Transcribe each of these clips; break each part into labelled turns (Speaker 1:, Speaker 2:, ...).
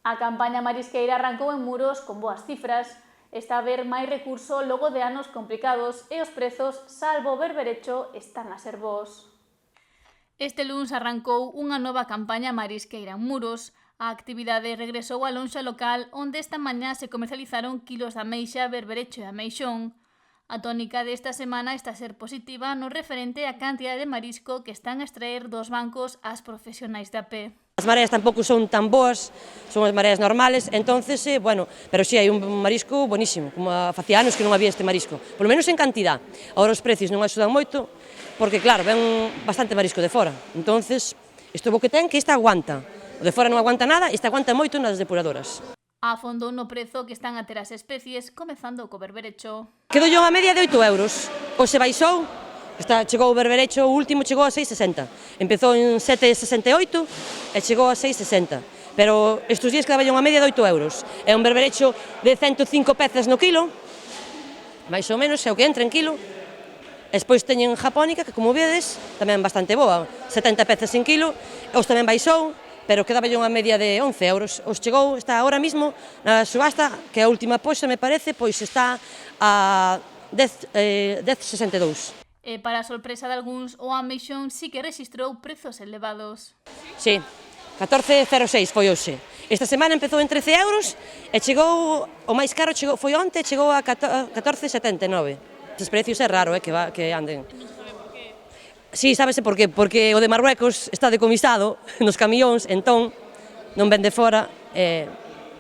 Speaker 1: A campaña marisqueira arrancou en Muros con boas cifras. Está a haber máis recurso logo de anos complicados e os prezos, salvo o berberecho, están a ser bons. Este luns arrancou unha nova campaña marisqueira en Muros. A actividade regresou á lonxa local onde esta mañá se comercializaron kilos de ameixa, berberecho e ameixón. A tónica desta semana está a ser positiva no referente á cantidade de marisco que están a extraer dos bancos ás profesionais de a pé.
Speaker 2: As mareas tampouco son tan boas, son as mareas normales, entonces, bueno, pero sí, hai un marisco bonísimo, como facía anos que non había este marisco, polo menos en cantidad. Agora os precios non axudan moito, porque claro, ven bastante marisco de fora, entonces, isto é bo que ten que esta aguanta. O de fora non aguanta nada, esta aguanta moito nas depuradoras.
Speaker 1: Afondou no prezo que están a ter as especies, comezando co berberecho.
Speaker 2: Quedou yo a media de 8 euros, hoxe baixou, chegou o berberecho, o último chegou a 6,60, empezou en 7,68 e chegou a 6,60, pero estes días quedaba unha media de 8 euros, é un berberecho de 105 pezas no quilo, máis ou menos, é o que entra en quilo, e despois teñen japónica, que como vedes, tamén bastante boa, 70 pezas en quilo, os tamén baixou, pero quedaba unha media de 11 euros. Os chegou, está ahora mismo na subasta, que a última poxa, me parece, pois está a 10,62.
Speaker 1: E para a sorpresa de algúns, o ameixón sí que rexistrou prezos elevados.
Speaker 2: Sí, 14,06 foi hoxe. Esta semana empezou en 13 euros e chegou, o máis caro foi onte, chegou a 14,79. Estes precios é raro que anden. Sí, sábese por qué, porque o de Marruecos está decomisado nos camións, entón non vende fora e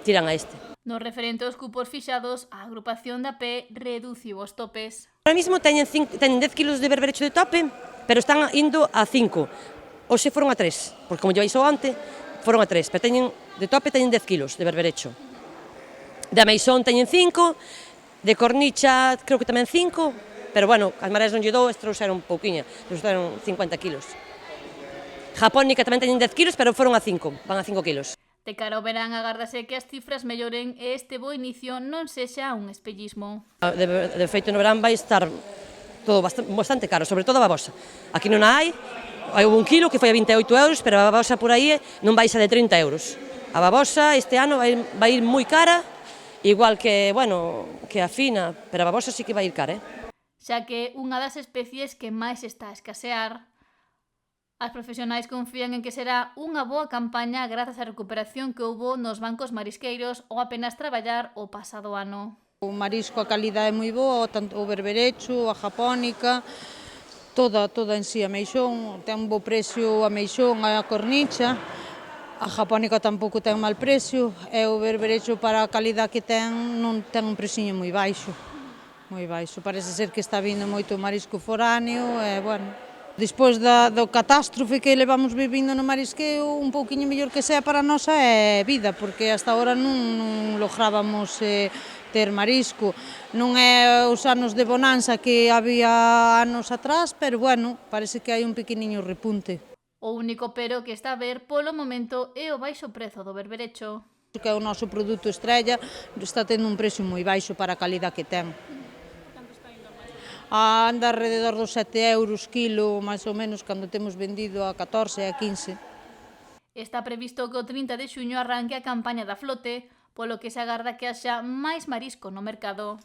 Speaker 2: tiran a este.
Speaker 1: No referente aos cupos fixados, a agrupación da pé reduciu os topes.
Speaker 2: Ahora mismo teñen 10 kilos de berberecho de tope, pero están indo a 5. Hoxe foron a 3, porque como lle baixou onte, foron a 3, pero de tope teñen 10 kilos de berberecho. De ameixón teñen 5, de cornicha creo que tamén 5, pero bueno, as mareas non lle dou, trouxeron pouquiña, trouxeron 50 kilos. Japónica tamén teñen 10 kilos, pero foron a 5, van a 5 kilos.
Speaker 1: De cara ao verán, agárdase que as cifras melloren e este bo inicio non sexa un espellismo.
Speaker 2: De feito, no verán vai estar todo bastante caro, sobre todo a babosa. Aquí non a hai un kilo que foi a 28 euros, pero a babosa por aí non vai xa de 30 euros. A babosa este ano vai ir moi cara, igual que, bueno, que a fina, pero a babosa sí que vai ir cara,
Speaker 1: xa que unha das especies que máis está a escasear. As profesionais confían en que será unha boa campaña grazas á recuperación que houbo nos bancos marisqueiros ou apenas traballar o pasado ano.
Speaker 3: O marisco, a calidade é moi boa, tanto o berberecho, a japónica, toda en si, a meixón, ten un bo precio a meixón, a cornicha, a japónica tampouco ten mal precio, e o berberecho para a calidade que ten non ten un preciño moi baixo. Moi baixo, parece ser que está vindo moito marisco foráneo e, bueno, despois do catástrofe que levamos vivindo no marisqueo, un pouquiño mellor que sea para a nosa é vida, porque hasta agora non lográbamos ter marisco. Non é os anos de bonanza que había anos atrás, pero, bueno, parece que hai un pequeniño repunte.
Speaker 1: O único pero que está a ver polo momento é o baixo prezo do berberecho.
Speaker 3: Que é o noso produto estrella, está tendo un precio moi baixo para a calidad que ten. Anda alrededor dos 7 euros kilo, máis ou menos, cando temos vendido a 14 e a 15.
Speaker 1: Está previsto que o 30 de xuño arranque a campaña da flote, polo que se agarda que haxa máis marisco no mercado.